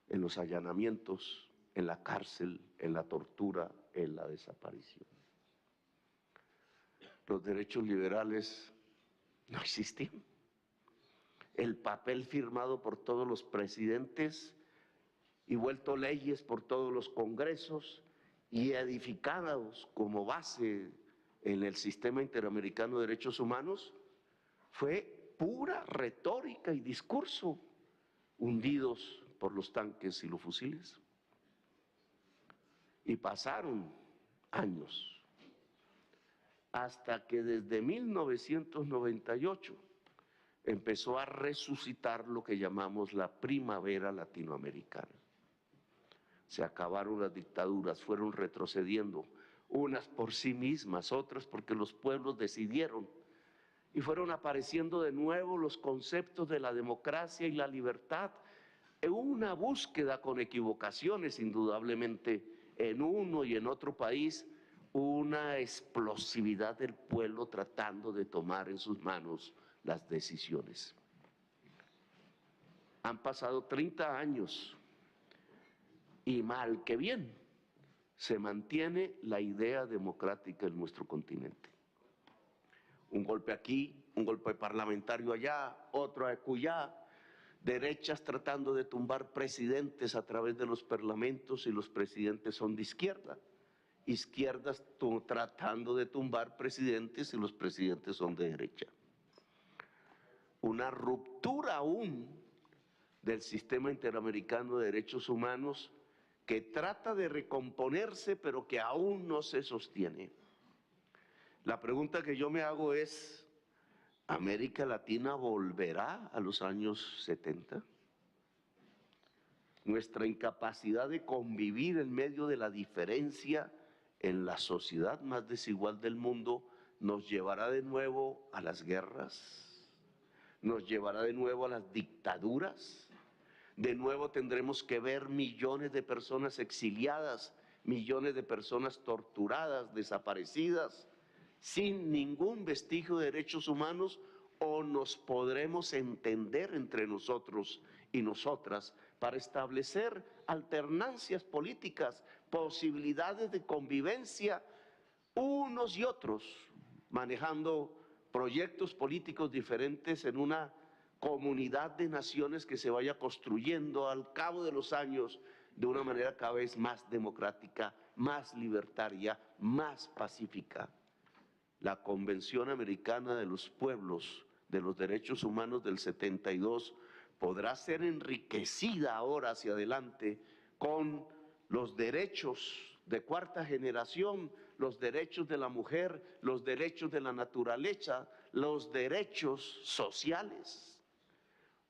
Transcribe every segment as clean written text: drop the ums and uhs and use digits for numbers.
en los allanamientos, en la cárcel, en la tortura, en la desaparición. Los derechos liberales no existían. El papel firmado por todos los presidentes y vuelto leyes por todos los congresos y edificados como base en el sistema interamericano de derechos humanos, fue pura retórica y discurso, hundidos por los tanques y los fusiles. Y pasaron años, hasta que desde 1998 empezó a resucitar lo que llamamos la primavera latinoamericana. Se acabaron las dictaduras, fueron retrocediendo, unas por sí mismas, otras porque los pueblos decidieron, y fueron apareciendo de nuevo los conceptos de la democracia y la libertad, en una búsqueda con equivocaciones indudablemente en uno y en otro país, una explosividad del pueblo tratando de tomar en sus manos las decisiones. Han pasado 30 años y mal que bien se mantiene la idea democrática en nuestro continente. Un golpe aquí, un golpe parlamentario allá, otro acullá, derechas tratando de tumbar presidentes a través de los parlamentos y los presidentes son de izquierda, izquierdas tratando de tumbar presidentes y los presidentes son de derecha. Una ruptura aún del sistema interamericano de derechos humanos que trata de recomponerse pero que aún no se sostiene. La pregunta que yo me hago es, ¿América Latina volverá a los años 70? Nuestra incapacidad de convivir en medio de la diferencia en la sociedad más desigual del mundo nos llevará de nuevo a las guerras, nos llevará de nuevo a las dictaduras, de nuevo tendremos que ver millones de personas exiliadas, millones de personas torturadas, desaparecidas, sin ningún vestigio de derechos humanos, o nos podremos entender entre nosotros y nosotras para establecer alternancias políticas, posibilidades de convivencia unos y otros, manejando proyectos políticos diferentes en una comunidad de naciones que se vaya construyendo al cabo de los años de una manera cada vez más democrática, más libertaria, más pacífica. La Convención Americana de los Pueblos de los Derechos Humanos del 72 podrá ser enriquecida ahora hacia adelante con los derechos de cuarta generación, los derechos de la mujer, los derechos de la naturaleza, los derechos sociales,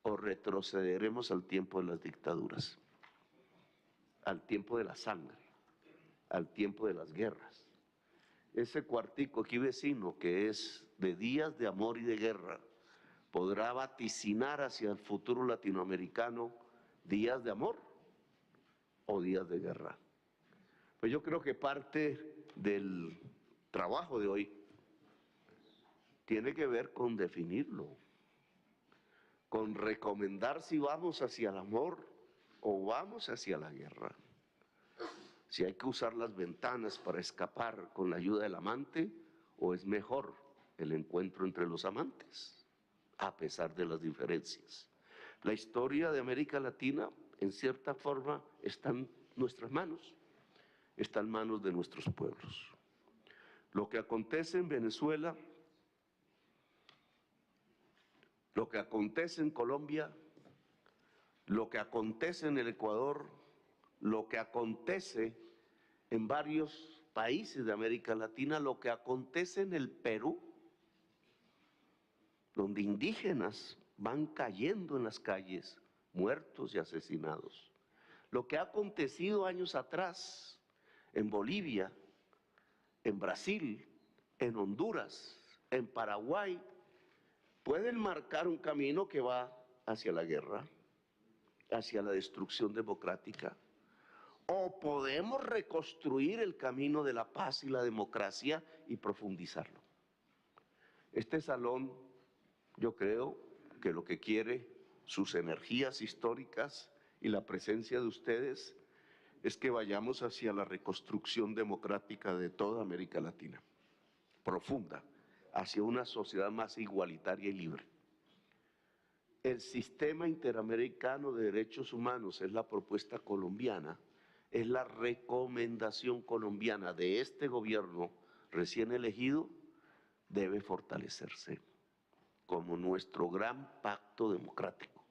o retrocederemos al tiempo de las dictaduras, al tiempo de la sangre, al tiempo de las guerras. Ese cuartico aquí vecino, que es de días de amor y de guerra, podrá vaticinar hacia el futuro latinoamericano días de amor o días de guerra. Pues yo creo que parte del trabajo de hoy tiene que ver con definirlo, con recomendar si vamos hacia el amor o vamos hacia la guerra. Si hay que usar las ventanas para escapar con la ayuda del amante, o es mejor el encuentro entre los amantes, a pesar de las diferencias. La historia de América Latina, en cierta forma, está en nuestras manos, está en manos de nuestros pueblos. Lo que acontece en Venezuela, lo que acontece en Colombia, lo que acontece en el Ecuador, lo que acontece en varios países de América Latina, lo que acontece en el Perú, donde indígenas van cayendo en las calles, muertos y asesinados. Lo que ha acontecido años atrás en Bolivia, en Brasil, en Honduras, en Paraguay, pueden marcar un camino que va hacia la guerra, hacia la destrucción democrática. O podemos reconstruir el camino de la paz y la democracia y profundizarlo. Este salón, yo creo que lo que quiere, sus energías históricas y la presencia de ustedes es que vayamos hacia la reconstrucción democrática de toda América Latina, profunda, hacia una sociedad más igualitaria y libre. El sistema interamericano de derechos humanos es la propuesta colombiana, es la recomendación colombiana de este gobierno recién elegido, debe fortalecerse como nuestro gran pacto democrático.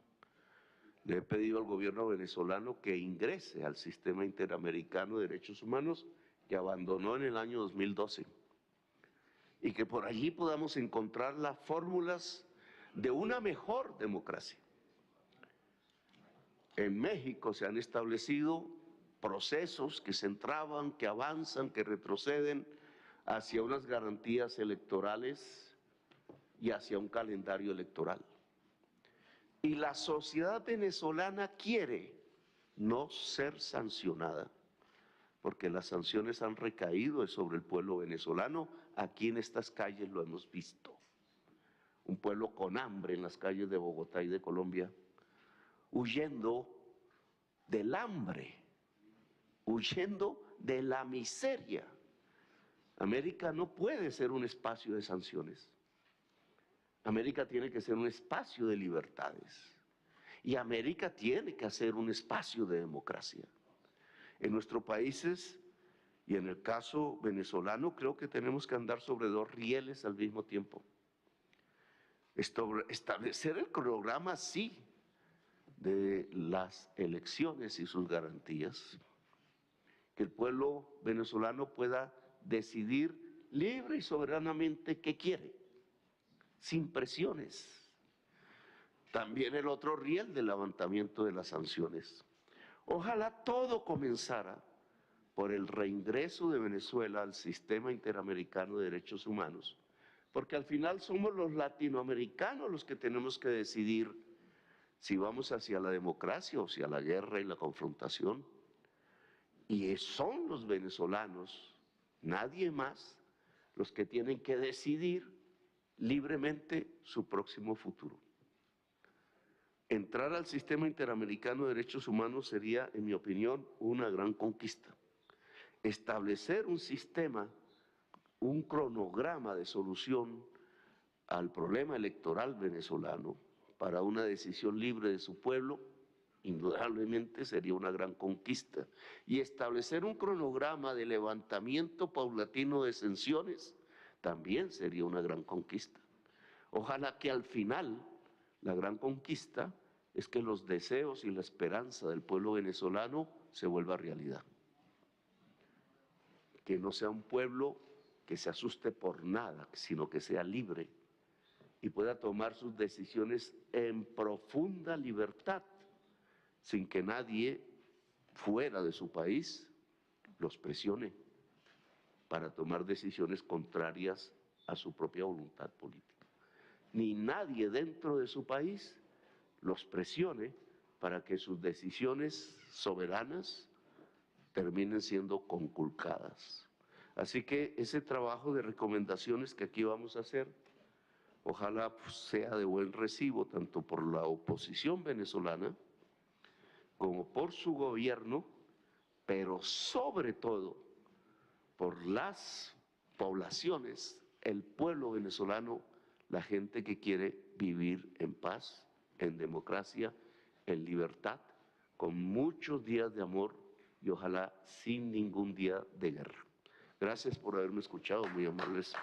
Le he pedido al gobierno venezolano que ingrese al sistema interamericano de derechos humanos que abandonó en el año 2012 y que por allí podamos encontrar las fórmulas de una mejor democracia. En México se han establecido procesos que se entraban, que avanzan, que retroceden hacia unas garantías electorales y hacia un calendario electoral. Y la sociedad venezolana quiere no ser sancionada, porque las sanciones han recaído sobre el pueblo venezolano. Aquí en estas calles lo hemos visto. Un pueblo con hambre en las calles de Bogotá y de Colombia, huyendo del hambre, huyendo de la miseria. América no puede ser un espacio de sanciones. América tiene que ser un espacio de libertades. Y América tiene que ser un espacio de democracia. En nuestros países, y en el caso venezolano, creo que tenemos que andar sobre dos rieles al mismo tiempo. Establecer el cronograma, sí, de las elecciones y sus garantías. Que el pueblo venezolano pueda decidir libre y soberanamente qué quiere, sin presiones. También el otro riel del levantamiento de las sanciones. Ojalá todo comenzara por el reingreso de Venezuela al sistema interamericano de derechos humanos, porque al final somos los latinoamericanos los que tenemos que decidir si vamos hacia la democracia o hacia la guerra y la confrontación. Y son los venezolanos, nadie más, los que tienen que decidir libremente su próximo futuro. Entrar al sistema interamericano de derechos humanos sería, en mi opinión, una gran conquista. Establecer un sistema, un cronograma de solución al problema electoral venezolano para una decisión libre de su pueblo, indudablemente sería una gran conquista. Y establecer un cronograma de levantamiento paulatino de sanciones también sería una gran conquista. Ojalá que al final la gran conquista es que los deseos y la esperanza del pueblo venezolano se vuelva realidad. Que no sea un pueblo que se asuste por nada, sino que sea libre y pueda tomar sus decisiones en profunda libertad, sin que nadie fuera de su país los presione para tomar decisiones contrarias a su propia voluntad política. Ni nadie dentro de su país los presione para que sus decisiones soberanas terminen siendo conculcadas. Así que ese trabajo de recomendaciones que aquí vamos a hacer, ojalá sea de buen recibo tanto por la oposición venezolana como por su gobierno, pero sobre todo por las poblaciones, el pueblo venezolano, la gente que quiere vivir en paz, en democracia, en libertad, con muchos días de amor y ojalá sin ningún día de guerra. Gracias por haberme escuchado, muy amables.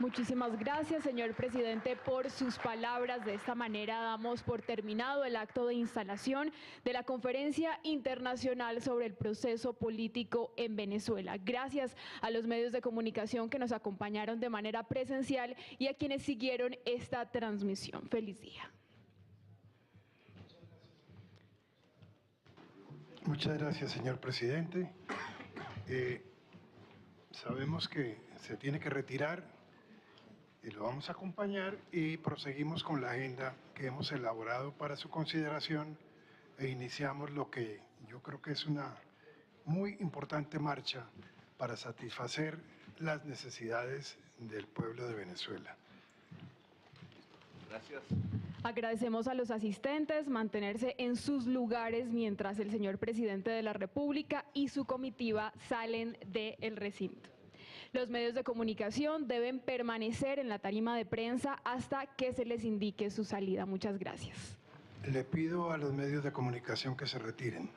Muchísimas gracias, señor presidente, por sus palabras. De esta manera damos por terminado el acto de instalación de la Conferencia Internacional sobre el Proceso Político en Venezuela. Gracias a los medios de comunicación que nos acompañaron de manera presencial y a quienes siguieron esta transmisión. Feliz día. Muchas gracias, señor presidente. Sabemos que se tiene que retirar y lo vamos a acompañar y proseguimos con la agenda que hemos elaborado para su consideración e iniciamos lo que yo creo que es una muy importante marcha para satisfacer las necesidades del pueblo de Venezuela. Gracias. Agradecemos a los asistentes mantenerse en sus lugares mientras el señor presidente de la República y su comitiva salen del recinto. Los medios de comunicación deben permanecer en la tarima de prensa hasta que se les indique su salida. Muchas gracias. Le pido a los medios de comunicación que se retiren.